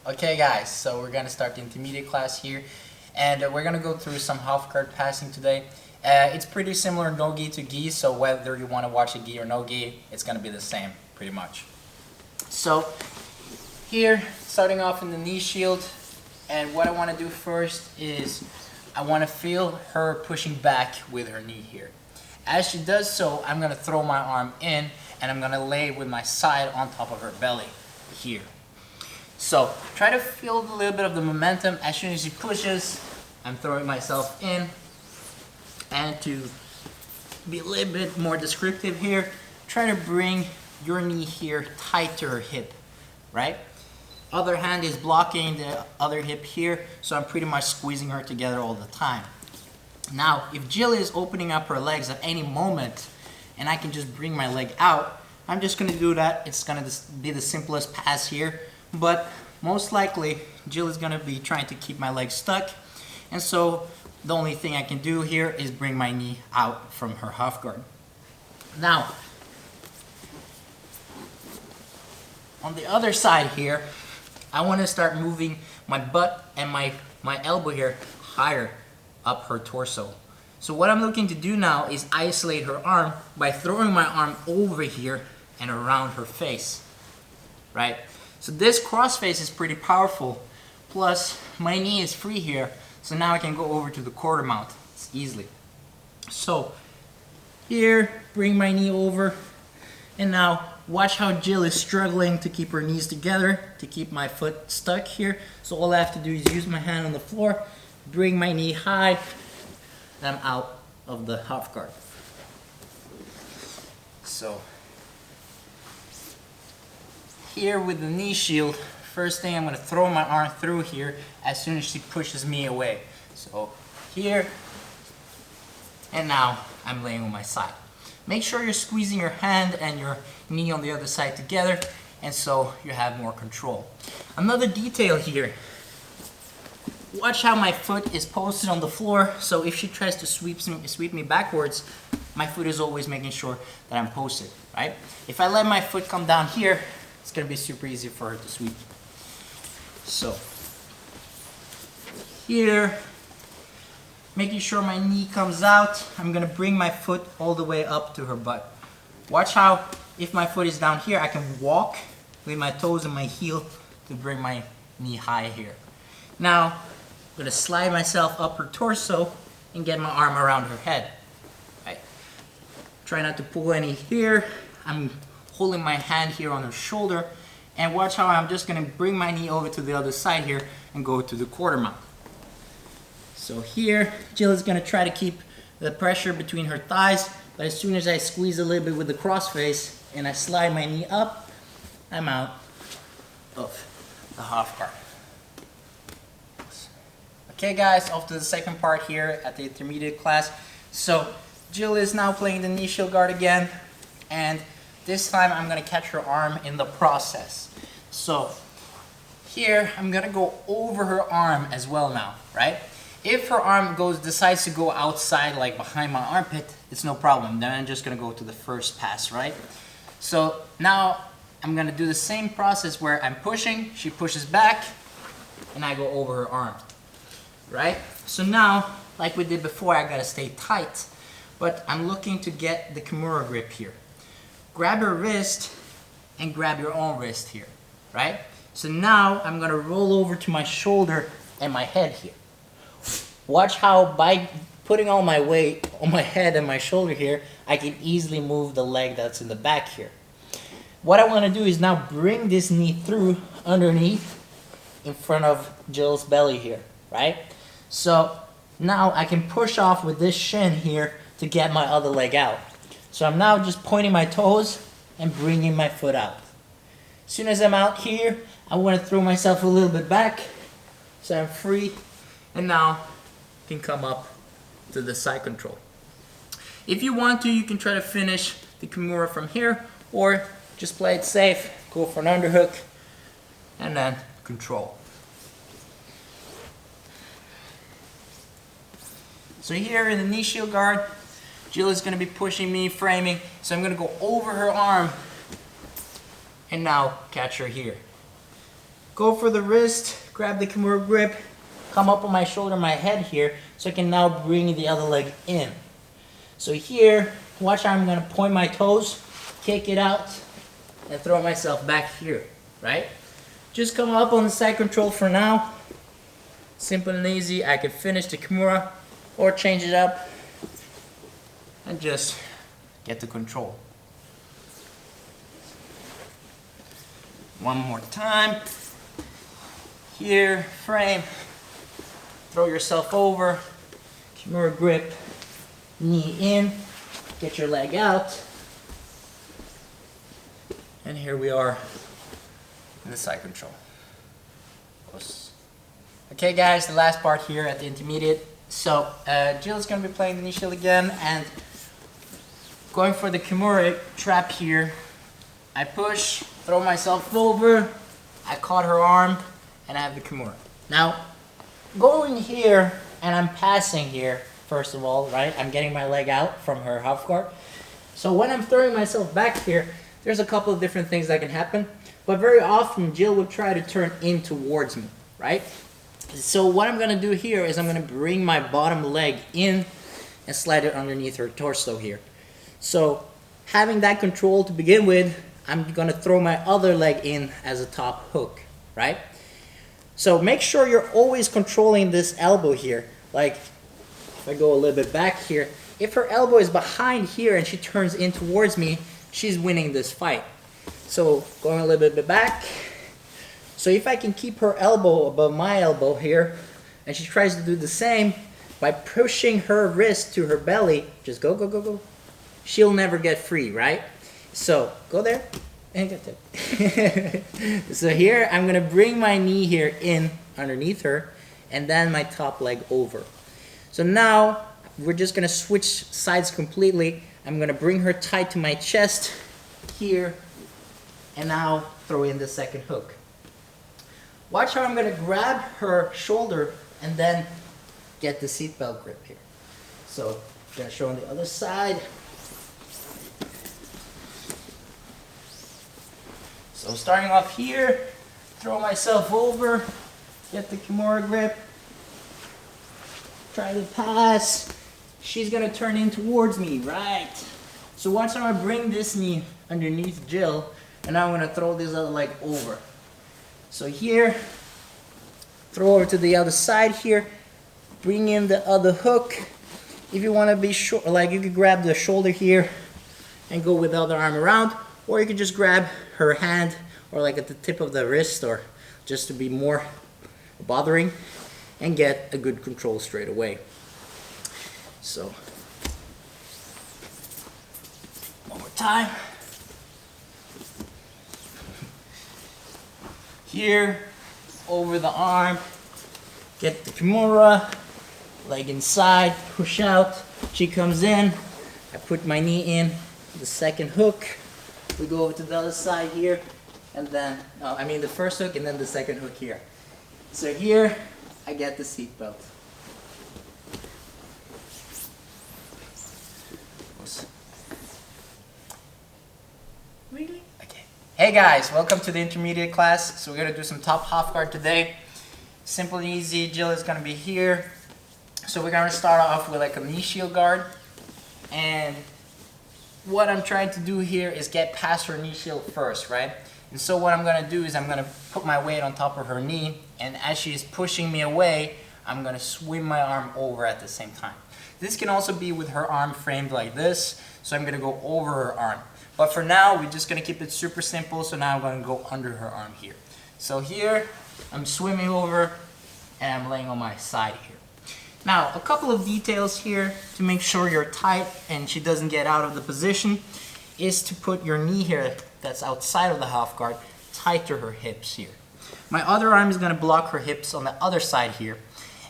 Okay guys, so we're going to start the intermediate class here, and we're going to go through some half-guard passing today. It's pretty similar no-gi to gi, so whether you want to watch a gi or no gi, it's going to be the same pretty much. So here, starting off in the knee shield, and what I want to do first is I want to feel her pushing back with her knee here. As she does so, I'm going to throw my arm in, and I'm going to lay with my side on top of her belly here. So try to feel a little bit of the momentum. As soon as she pushes, I'm throwing myself in. And to be a little bit more descriptive here, try to bring your knee here tight to her hip, right? Other hand is blocking the other hip here, so I'm pretty much squeezing her together all the time. Now, if Jill is opening up her legs at any moment, and I can just bring my leg out, I'm just gonna do that. It's gonna be the simplest pass here. But most likely, Jill is going to be trying to keep my leg stuck. And so the only thing I can do here is bring my knee out from her half guard. Now, on the other side here, I want to start moving my butt and my elbow here higher up her torso. So what I'm looking to do now is isolate her arm by throwing my arm over here and around her face, right? So this cross face is pretty powerful, plus my knee is free here, so now I can go over to the quarter mount easily. So here, bring my knee over, and now watch how Jill is struggling to keep her knees together, to keep my foot stuck here. So all I have to do is use my hand on the floor, bring my knee high, and I'm out of the half guard. So here with the knee shield, first thing I'm going to throw my arm through here as soon as she pushes me away. So here, and now I'm laying on my side. Make sure you're squeezing your hand and your knee on the other side together, and so you have more control. Another detail here, watch how my foot is posted on the floor, so if she tries to sweep me backwards, my foot is always making sure that I'm posted, right? If I let my foot come down here, it's going to be super easy for her to sweep. So here, making sure my knee comes out, I'm going to bring my foot all the way up to her butt. Watch how, if my foot is down here, I can walk with my toes and my heel to bring my knee high here. Now, I'm going to slide myself up her torso and get my arm around her head. Right. Try not to pull any here. I'm holding my hand here on her shoulder, and watch how I'm just going to bring my knee over to the other side here and go to the quarter mount. So here, Jill is going to try to keep the pressure between her thighs, but as soon as I squeeze a little bit with the crossface and I slide my knee up, I'm out of the half guard. Okay guys, off to the second part here at the intermediate class. So Jill is now playing the knee shield guard again, and this time I'm going to catch her arm in the process. So here I'm going to go over her arm as well now, right? If her arm decides to go outside, like behind my armpit, it's no problem. Then I'm just going to go to the first pass, right? So now I'm going to do the same process where I'm pushing, she pushes back, and I go over her arm, right? So now, like we did before, I got to stay tight, but I'm looking to get the Kimura grip here. Grab her wrist and grab your own wrist here, right? So now I'm gonna roll over to my shoulder and my head here. Watch how by putting all my weight on my head and my shoulder here, I can easily move the leg that's in the back here. What I wanna do is now bring this knee through underneath in front of Jill's belly here, right? So now I can push off with this shin here to get my other leg out. So I'm now just pointing my toes and bringing my foot out. As soon as I'm out here, I want to throw myself a little bit back so I'm free, and now I can come up to the side control. If you want to, you can try to finish the Kimura from here, or just play it safe, go for an underhook, and then control. So here in the knee shield guard, Jill is going to be pushing me, framing, so I'm going to go over her arm and now catch her here. go for the wrist, grab the Kimura grip, come up on my shoulder, my head here, so I can now bring the other leg in. So here, watch how I'm gonna point my toes, kick it out, and throw myself back here, right? Just come up on the side control for now. Simple and easy. I can finish the Kimura or change it up and just get the control. One more time. Here, frame. Throw yourself over. Kimura grip. Knee in. Get your leg out. And here we are in the side control. Okay guys, the last part here at the intermediate. So Jill is going to be playing the knee shield again and going for the Kimura trap here. I push, throw myself over, I caught her arm, and I have the Kimura. Now, going here, and I'm passing here, first of all, right? I'm getting my leg out from her half guard. So when I'm throwing myself back here, there's a couple of different things that can happen. But very often, Jill would try to turn in towards me, right? So what I'm going to do here is I'm going to bring my bottom leg in and slide it underneath her torso here. So having that control to begin with, I'm going to throw my other leg in as a top hook, right? So make sure you're always controlling this elbow here. Like if I go a little bit back here, if her elbow is behind here and she turns in towards me, she's winning this fight. So going a little bit back. So if I can keep her elbow above my elbow here, and she tries to do the same, by pushing her wrist to her belly, just go, go, go, go, she'll never get free, right? So go there and get there. So here, I'm gonna bring my knee here in underneath her, and then my top leg over. So now, we're just gonna switch sides completely. I'm gonna bring her tight to my chest here, and now throw in the second hook. Watch how I'm going to grab her shoulder and then get the seatbelt grip here. So I'm going to show on the other side. So starting off here, throw myself over, get the Kimura grip, try to pass. She's going to turn in towards me, right? So watch how I bring this knee underneath Jill, and now I'm going to throw this other leg over. So here, throw over to the other side here, bring in the other hook. If you want to be short, like you could grab the shoulder here and go with the other arm around, or you could just grab her hand or like at the tip of the wrist, or just to be more bothering and get a good control straight away. So, one more time. Here, over the arm, get the Kimura, leg inside, push out, she comes in, I put my knee in, the second hook, we go over to the other side here, and then, the first hook and then the second hook here. So here, I get the seat belt. Really? Okay. Hey guys, welcome to the intermediate class. So we're gonna do some top half guard today. Simple and easy. Jill is gonna be here. So we're gonna start off with like a knee shield guard. And what I'm trying to do here is get past her knee shield first, right? And so what I'm gonna do is I'm gonna put my weight on top of her knee, and as she's pushing me away, I'm gonna swing my arm over at the same time. This can also be with her arm framed like this, so I'm gonna go over her arm. But for now, we're just gonna keep it super simple, so now I'm gonna go under her arm here. So here, I'm swimming over, and I'm laying on my side here. Now, a couple of details here to make sure you're tight and she doesn't get out of the position is to put your knee here that's outside of the half guard tight to her hips here. My other arm is gonna block her hips on the other side here.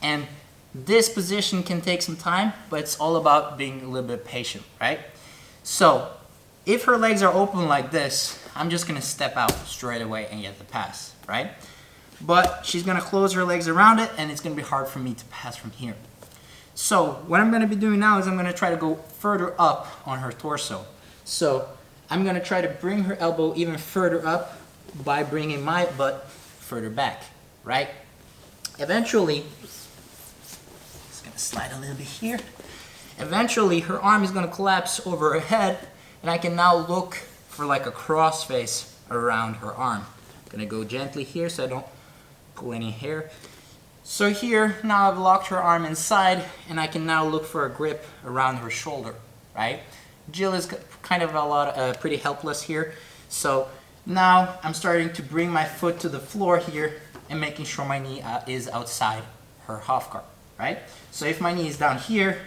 And this position can take some time, but it's all about being a little bit patient, right? So, if her legs are open like this, I'm just gonna step out straight away and get the pass, right? But she's gonna close her legs around it, and it's gonna be hard for me to pass from here. So, what I'm gonna be doing now is I'm gonna try to go further up on her torso. So, I'm gonna try to bring her elbow even further up by bringing my butt further back, right? Eventually, it's gonna slide a little bit here. Eventually, her arm is gonna collapse over her head, and I can now look for like a cross face around her arm. I'm gonna go gently here so I don't pull any hair. So here, now I've locked her arm inside, and I can now look for a grip around her shoulder, right? Jill is kind of pretty helpless here. So now I'm starting to bring my foot to the floor here and making sure my knee is outside her half guard, right? So if my knee is down here,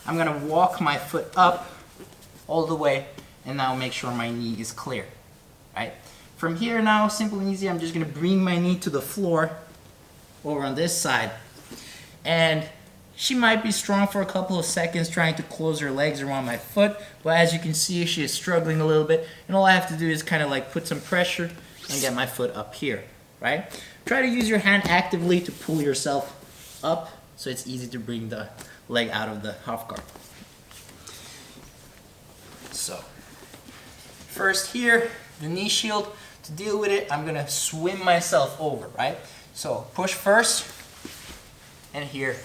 I'm gonna walk my foot up all the way and now make sure my knee is clear, right? From here now, simple and easy, I'm just gonna bring my knee to the floor over on this side. And she might be strong for a couple of seconds trying to close her legs around my foot, but as you can see, she is struggling a little bit, and all I have to do is kind of like put some pressure and get my foot up here, right? Try to use your hand actively to pull yourself up so it's easy to bring the leg out of the half guard. So, first here, the knee shield. To deal with it, I'm gonna swim myself over, right? So push first, and here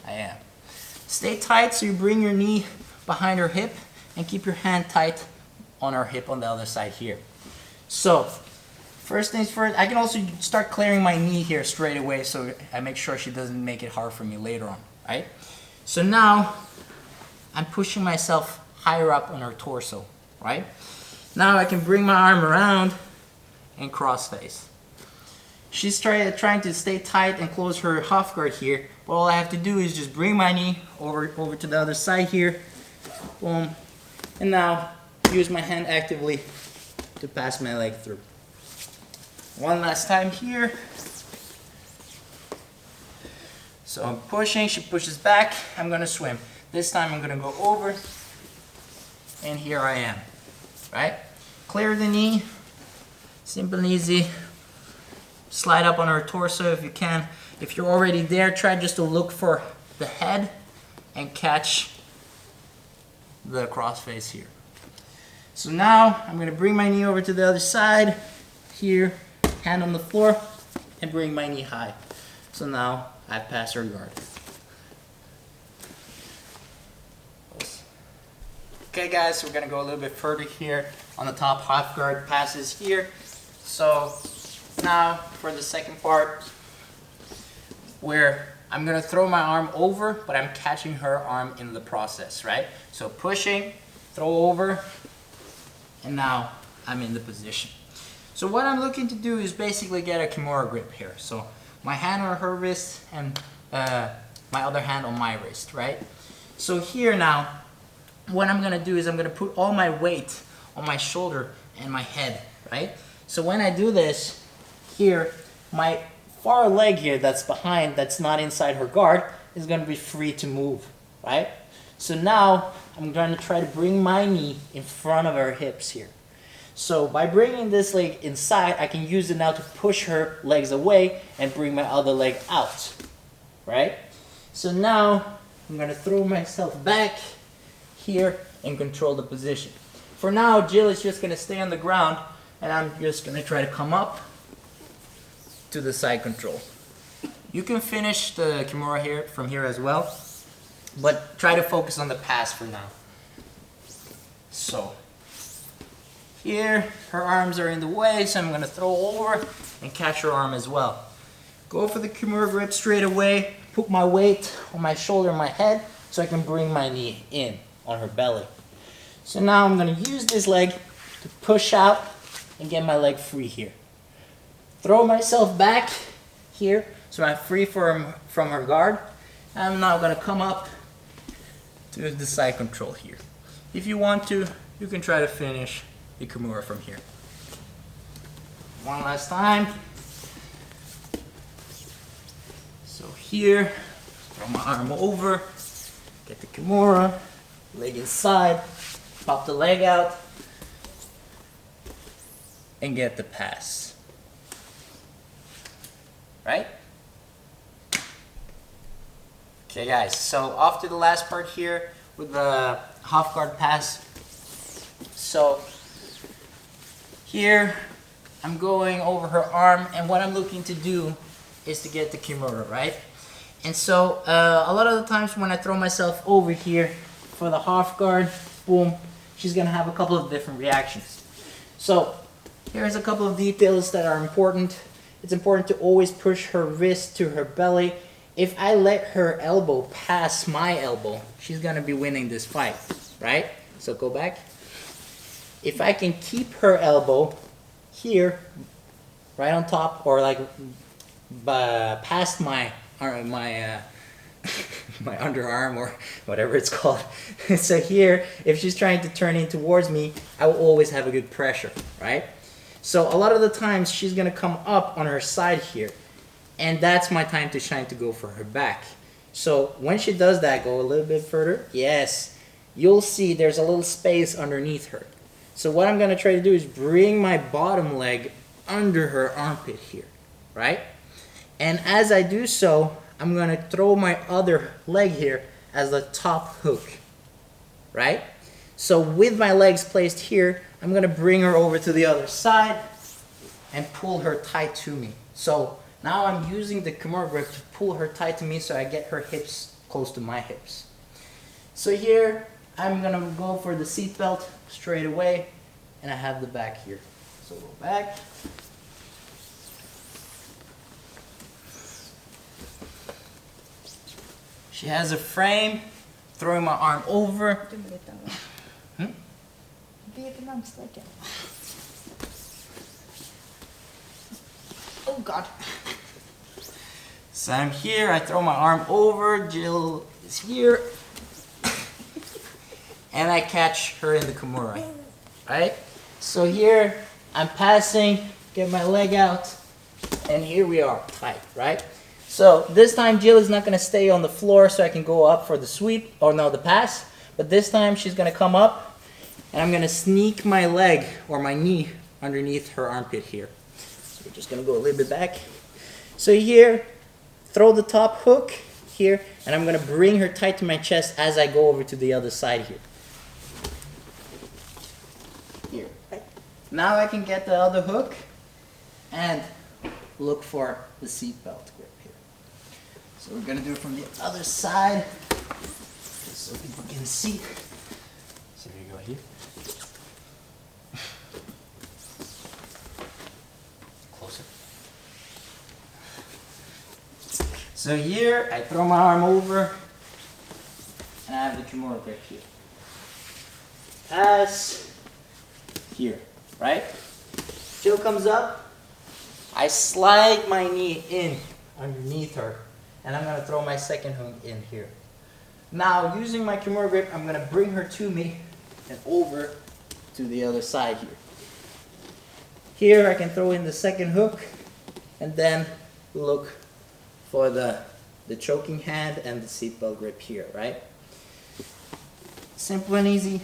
I am. Stay tight so you bring your knee behind her hip and keep your hand tight on her hip on the other side here. So first things first, I can also start clearing my knee here straight away so I make sure she doesn't make it hard for me later on, right? So now I'm pushing myself higher up on her torso, right? Now I can bring my arm around and cross face. She's trying to stay tight and close her half guard here, but all I have to do is just bring my knee over to the other side here, boom, and now use my hand actively to pass my leg through. One last time here. So I'm pushing, she pushes back, I'm gonna swim. This time I'm gonna go over, and here I am, right? Clear the knee, simple and easy. Slide up on her torso if you can. If you're already there, try just to look for the head and catch the cross face here. So now I'm gonna bring my knee over to the other side, here, hand on the floor, and bring my knee high. So now I've passed her guard. Okay guys, so we're gonna go a little bit further here on the top half guard passes here. So now for the second part, where I'm gonna throw my arm over, but I'm catching her arm in the process, right? So pushing, throw over, and now I'm in the position. So what I'm looking to do is basically get a Kimura grip here. So my hand on her wrist and my other hand on my wrist, right? So here now, what I'm gonna do is I'm gonna put all my weight on my shoulder and my head, right? So when I do this, here, my far leg here that's behind, that's not inside her guard, is gonna be free to move, right? So now, I'm gonna try to bring my knee in front of her hips here. So by bringing this leg inside, I can use it now to push her legs away and bring my other leg out, right? So now, I'm gonna throw myself back here and control the position. For now, Jill is just gonna stay on the ground, and I'm just gonna try to come up to the side control. You can finish the Kimura here from here as well, but try to focus on the pass for now. So here, her arms are in the way, so I'm gonna throw over and catch her arm as well. Go for the Kimura grip straight away, put my weight on my shoulder and my head so I can bring my knee in on her belly. So now I'm gonna use this leg to push out and get my leg free here. Throw myself back here so I'm free from her guard. I'm now gonna come up to the side control here. If you want to, you can try to finish the Kimura from here. One last time. So here, throw my arm over, get the Kimura, leg inside, pop the leg out, and get the pass. Right? Okay guys, so off to the last part here with the half guard pass. So here, I'm going over her arm, and what I'm looking to do is to get the Kimura, right? And so a lot of the times when I throw myself over here for the half guard, boom, she's gonna have a couple of different reactions. So here's a couple of details that are important. It's important to always push her wrist to her belly. If I let her elbow pass my elbow, she's gonna be winning this fight, right? So go back. If I can keep her elbow here, right on top, or like past my my underarm or whatever it's called. So here, if she's trying to turn in towards me, I will always have a good pressure, right? So a lot of the times she's gonna come up on her side here, and that's my time to shine to go for her back. So when she does that, go a little bit further. Yes, you'll see there's a little space underneath her. So what I'm gonna try to do is bring my bottom leg under her armpit here, right? And as I do so, I'm gonna throw my other leg here as the top hook, right? So with my legs placed here, I'm gonna bring her over to the other side and pull her tight to me. So now I'm using the Kimura grip to pull her tight to me so I get her hips close to my hips. So here, I'm gonna go for the seat belt straight away, and I have the back here. So go back. She has a frame, throwing my arm over. Oh God. So I'm here, I throw my arm over, Jill is here, and I catch her in the Kimura, right? So here, I'm passing, get my leg out, and here we are, tight, right? So this time Jill is not gonna stay on the floor so I can go up for the sweep, or no, the pass, but this time she's gonna come up, and I'm gonna sneak my leg, or my knee, underneath her armpit here. So we're just gonna go a little bit back. So here, throw the top hook here, and I'm gonna bring her tight to my chest as I go over to the other side here. Here, right? Now I can get the other hook and look for the seatbelt grip here. So we're gonna do it from the other side, just so people can see. So here you go here. Closer. So here, I throw my arm over, and I have the Kimura grip here. Pass, here, right? Jill comes up, I slide my knee in underneath her, and I'm gonna throw my second hook in here. Now, using my Kimura grip, I'm gonna bring her to me and over to the other side here. Here, I can throw in the second hook, and then look for the choking hand and the seatbelt grip here, right? Simple and easy.